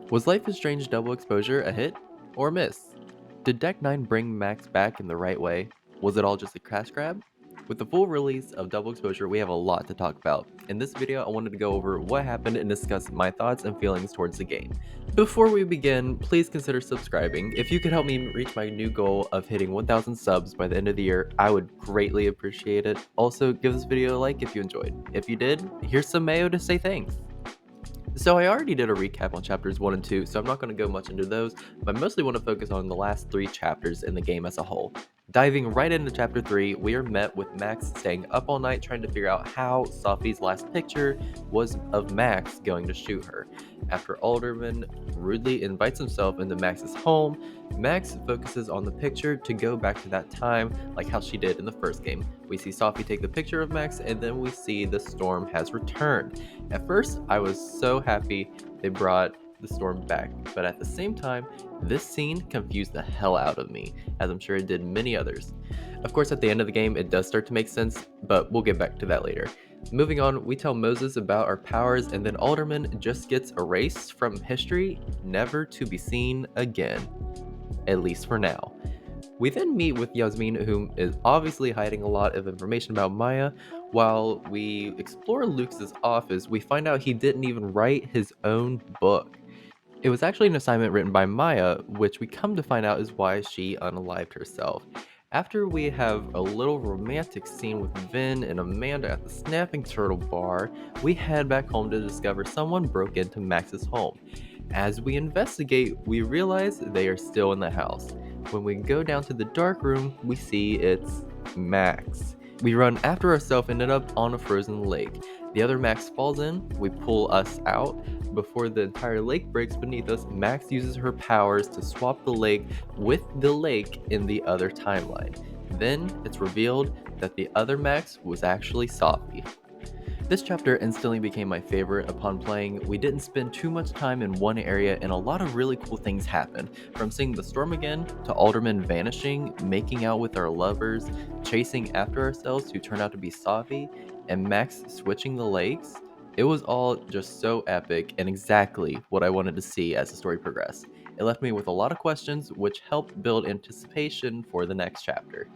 Was Life is Strange Double Exposure a hit or a miss? Did Deck 9 bring Max back in the right way? Was it all just a cash grab? With the full release of Double Exposure, we have a lot to talk about. In this video, I wanted to go over what happened and discuss my thoughts and feelings towards the game. Before we begin, please consider subscribing. If you could help me reach my new goal of hitting 1,000 subs by the end of the year, I would greatly appreciate it. Also, give this video a like if you enjoyed. If you did, here's some mayo to say thanks. So I already did a recap on chapters 1 and 2, so I'm not going to go much into those, but I mostly want to focus on the last 3 chapters in the game as a whole. Diving right into chapter 3, we are met with Max staying up all night trying to figure out how Sophie's last picture was of Max going to shoot her. After Alderman rudely invites himself into Max's home, Max focuses on the picture to go back to that time, like how she did in the first game. We see Sophie take the picture of Max, and then we see the storm has returned. At first, I was so happy they brought the storm back, but at the same time, this scene confused the hell out of me, as I'm sure it did many others. Of course, at the end of the game, it does start to make sense, but we'll get back to that later. Moving on, we tell Moses about our powers, and then Alderman just gets erased from history, never to be seen again. At least for now. We then meet with Yasmin, who is obviously hiding a lot of information about Maya. While we explore Lucas's office, we find out he didn't even write his own book. It was actually an assignment written by Maya, which we come to find out is why she unalived herself. After we have a little romantic scene with Vin and Amanda at the Snapping Turtle bar, we head back home to discover someone broke into Max's home. As we investigate, we realize they are still in the house. When we go down to the dark room, we see it's Max. We run after ourselves and end up on a frozen lake. The other Max falls in, we pull us out. Before the entire lake breaks beneath us, Max uses her powers to swap the lake with the lake in the other timeline. Then it's revealed that the other Max was actually Sophie. This chapter instantly became my favorite upon playing. We didn't spend too much time in one area and a lot of really cool things happened. From seeing the storm again, to Alderman vanishing, making out with our lovers, chasing after ourselves who turned out to be Sophie, and Max switching the lakes. It was all just so epic and exactly what I wanted to see as the story progressed. It left me with a lot of questions which helped build anticipation for the next chapter.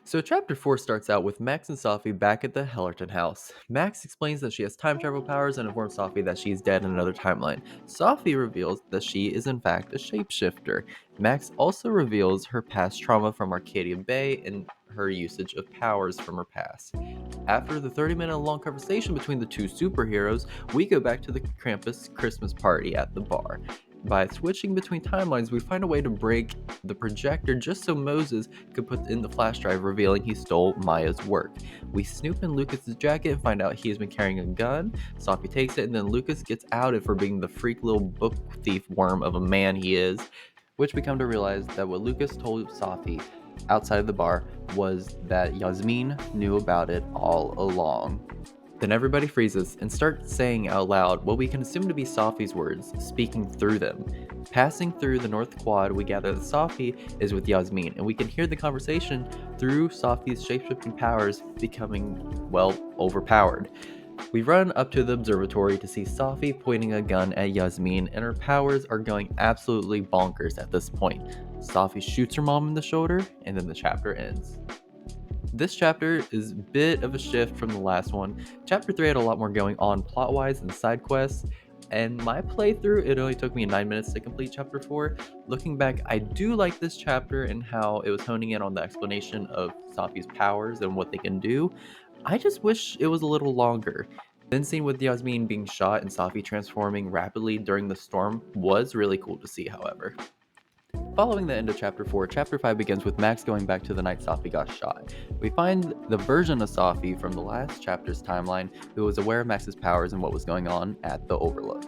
So, chapter 4 starts out with Max and Sophie back at the Hellerton house. Max explains that she has time travel powers and informs Sophie that she is dead in another timeline. Sophie reveals that she is, in fact, a shapeshifter. Max also reveals her past trauma from Arcadia Bay and her usage of powers from her past. After the 30-minute long conversation between the two superheroes, we go back to the Krampus Christmas party at the bar. By switching between timelines, we find a way to break the projector just so Moses could put in the flash drive, revealing he stole Maya's work. We snoop in Lucas's jacket and find out he has been carrying a gun. Sophie takes it, and then Lucas gets outed for being the freak little book thief worm of a man he is, which we come to realize that what Lucas told Sophie outside of the bar was that Yasmin knew about it all along. Then everybody freezes and starts saying out loud what we can assume to be Sophie's words, speaking through them. Passing through the North Quad, we gather that Sophie is with Yasmin, and we can hear the conversation through Sophie's shapeshifting powers becoming, well, overpowered. We run up to the observatory to see Sophie pointing a gun at Yasmin, and her powers are going absolutely bonkers at this point. Sophie shoots her mom in the shoulder, and then the chapter ends. This chapter is a bit of a shift from the last one. Chapter 3 had a lot more going on plot-wise and side quests, and my playthrough, it only took me 9 minutes to complete chapter 4. Looking back, I do like this chapter and how it was honing in on the explanation of Sophie's powers and what they can do. I just wish it was a little longer. Then scene with Yasmin being shot and Sophie transforming rapidly during the storm was really cool to see, however. Following the end of Chapter 4, Chapter 5 begins with Max going back to the night Sophie got shot. We find the version of Sophie from the last chapter's timeline who was aware of Max's powers and what was going on at the Overlook.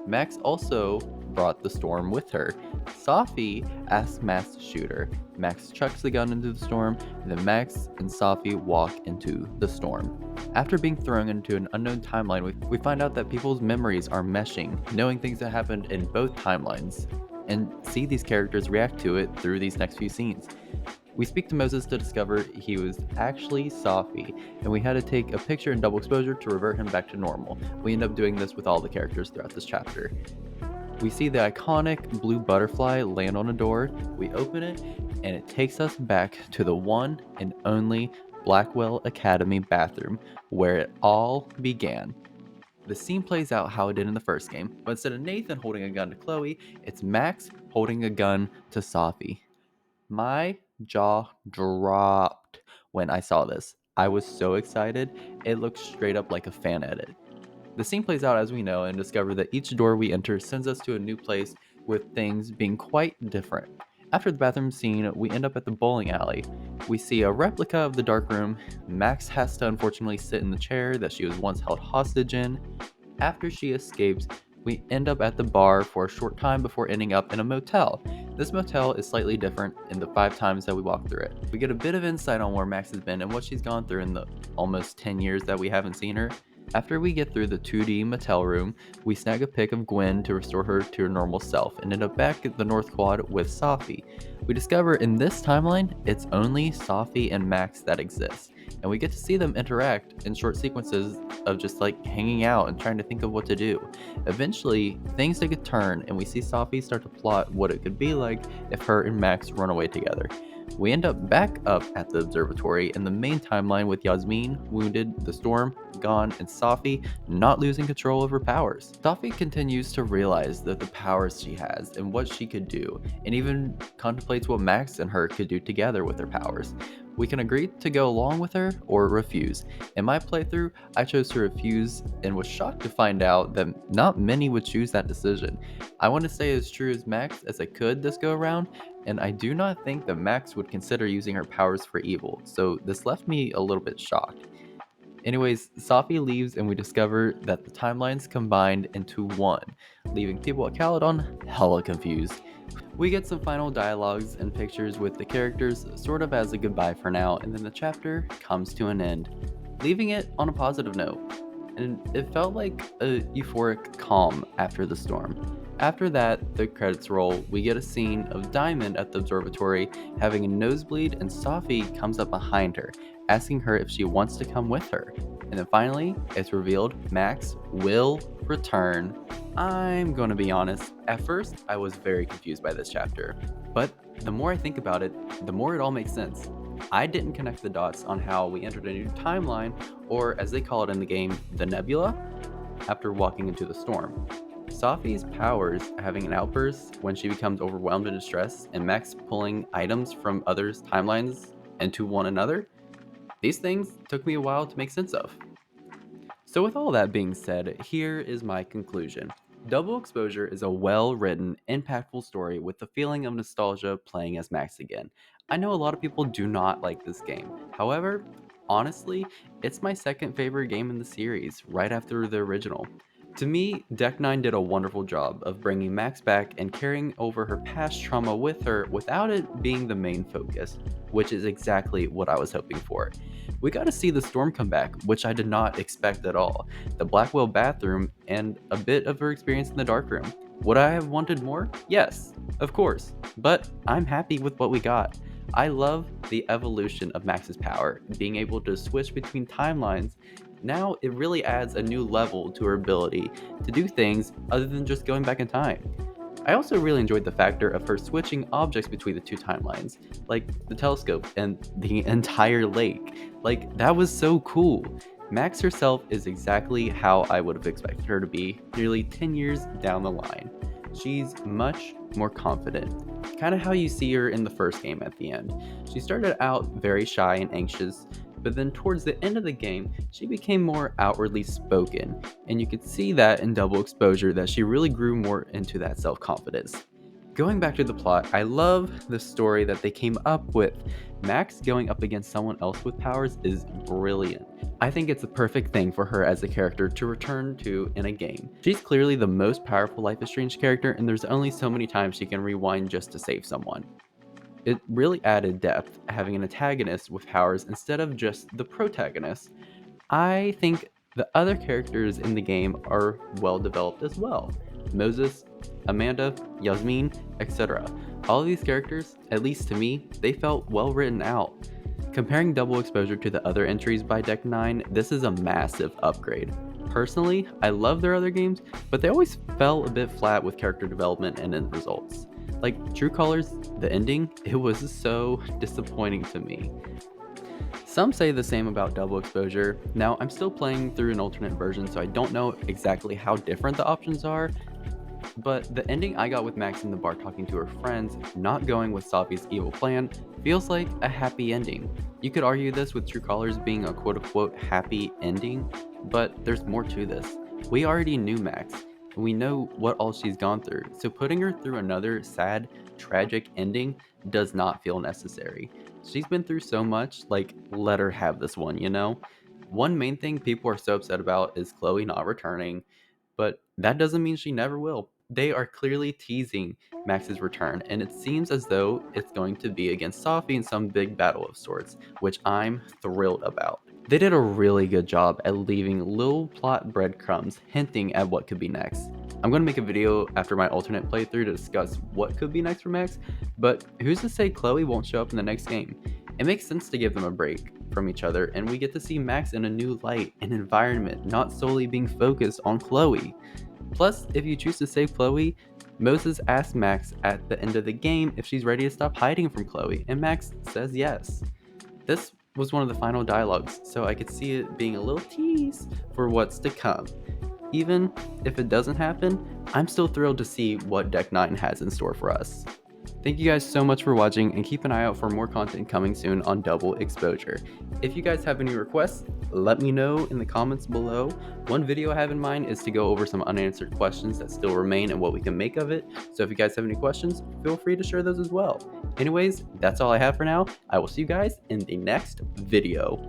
Max also brought the storm with her. Sophie asks Max to shoot her. Max chucks the gun into the storm, and then Max and Sophie walk into the storm. After being thrown into an unknown timeline, we find out that people's memories are meshing, knowing things that happened in both timelines, and see these characters react to it through these next few scenes. We speak to Moses to discover he was actually Sophie, and we had to take a picture in double exposure to revert him back to normal. We end up doing this with all the characters throughout this chapter. We see the iconic blue butterfly land on a door, we open it, and it takes us back to the one and only Blackwell Academy bathroom where it all began. The scene plays out how it did in the first game, but instead of Nathan holding a gun to Chloe, it's Max holding a gun to Safi. My jaw dropped when I saw this. I was so excited, it looked straight up like a fan edit. The scene plays out as we know and discover that each door we enter sends us to a new place with things being quite different. After the bathroom scene, we end up at the bowling alley. We see a replica of the dark room. Max has to unfortunately sit in the chair that she was once held hostage in. After she escapes, we end up at the bar for a short time before ending up in a motel. This motel is slightly different in the 5 times that we walk through it. We get a bit of insight on where Max has been and what she's gone through in the almost 10 years that we haven't seen her. After we get through the 2D motel room, we snag a pic of Gwen to restore her to her normal self and end up back at the North Quad with Safi. We discover in this timeline, it's only Safi and Max that exist, and we get to see them interact in short sequences of just like hanging out and trying to think of what to do. Eventually, things take a turn and we see Safi start to plot what it could be like if her and Max run away together. We end up back up at the observatory in the main timeline with Yasmin wounded, the storm gone, and Safi not losing control of her powers. Safi continues to realize that the powers she has and what she could do, and even contemplates what Max and her could do together with their powers. We can agree to go along with her or refuse. In my playthrough, I chose to refuse and was shocked to find out that not many would choose that decision. I want to stay as true as Max as I could this go around, and I do not think that Max would consider using her powers for evil, so this left me a little bit shocked. Anyways, Safi leaves and we discover that the timelines combined into one, leaving people at Caledon hella confused. We get some final dialogues and pictures with the characters, sort of as a goodbye for now, and then the chapter comes to an end, leaving it on a positive note. And it felt like a euphoric calm after the storm. After that, the credits roll, we get a scene of Diamond at the observatory having a nosebleed, and Safi comes up behind her, asking her if she wants to come with her. And then finally, it's revealed Max will return. I'm gonna be honest, at first I was very confused by this chapter, but the more I think about it, the more it all makes sense. I didn't connect the dots on how we entered a new timeline, or as they call it in the game, the Nebula, after walking into the storm. Safi's powers having an outburst when she becomes overwhelmed and distressed, and Max pulling items from others' timelines into one another, these things took me a while to make sense of. So with all that being said, here is my conclusion. Double Exposure is a well-written, impactful story with the feeling of nostalgia playing as Max again. I know a lot of people do not like this game. However, honestly, it's my second favorite game in the series, right after the original. To me, Deck 9 did a wonderful job of bringing Max back and carrying over her past trauma with her without it being the main focus, which is exactly what I was hoping for. We got to see the storm come back, which I did not expect at all, the Blackwell bathroom, and a bit of her experience in the dark room. Would I have wanted more? Yes, of course, but I'm happy with what we got. I love the evolution of Max's power, being able to switch between timelines. Now it really adds a new level to her ability to do things other than just going back in time. I also really enjoyed the factor of her switching objects between the two timelines, like the telescope and the entire lake. Like, that was so cool. Max herself is exactly how I would have expected her to be nearly 10 years down the line. She's much more confident, kind of how you see her in the first game at the end. She started out very shy and anxious, but then towards the end of the game, she became more outwardly spoken, and you could see that in Double Exposure that she really grew more into that self-confidence. Going back to the plot, I love the story that they came up with. Max going up against someone else with powers is brilliant. I think it's the perfect thing for her as a character to return to in a game. She's clearly the most powerful Life is Strange character, and there's only so many times she can rewind just to save someone. It really added depth having an antagonist with powers instead of just the protagonist. I think the other characters in the game are well developed as well. Moses, Amanda, Yasmin, etc. All of these characters, at least to me, they felt well written out. Comparing Double Exposure to the other entries by Deck 9, this is a massive upgrade. Personally, I love their other games, but they always fell a bit flat with character development and end results. Like True Colors, the ending, it was so disappointing to me. Some say the same about Double Exposure. Now, I'm still playing through an alternate version, so I don't know exactly how different the options are, but the ending I got with Max in the bar talking to her friends, not going with Safi's evil plan, feels like a happy ending. You could argue this with True Colors being a quote unquote happy ending, but there's more to this. We already knew Max, and we know what all she's gone through, so putting her through another sad, tragic ending does not feel necessary. She's been through so much, like, let her have this one, you know? One main thing people are so upset about is Chloe not returning, but that doesn't mean she never will. They are clearly teasing Max's return, and it seems as though it's going to be against Safi in some big battle of sorts, which I'm thrilled about. They did a really good job at leaving little plot breadcrumbs hinting at what could be next. I'm going to make a video after my alternate playthrough to discuss what could be next for Max, but who's to say Chloe won't show up in the next game? It makes sense to give them a break from each other, and we get to see Max in a new light and environment, not solely being focused on Chloe. Plus, if you choose to save Chloe, Moses asks Max at the end of the game if she's ready to stop hiding from Chloe, and Max says yes. This was one of the final dialogues, so I could see it being a little tease for what's to come. Even if it doesn't happen, I'm still thrilled to see what Deck 9 has in store for us. Thank you guys so much for watching, and keep an eye out for more content coming soon on Double Exposure. If you guys have any requests, let me know in the comments below. One video I have in mind is to go over some unanswered questions that still remain and what we can make of it. So if you guys have any questions, feel free to share those as well. Anyways, that's all I have for now. I will see you guys in the next video.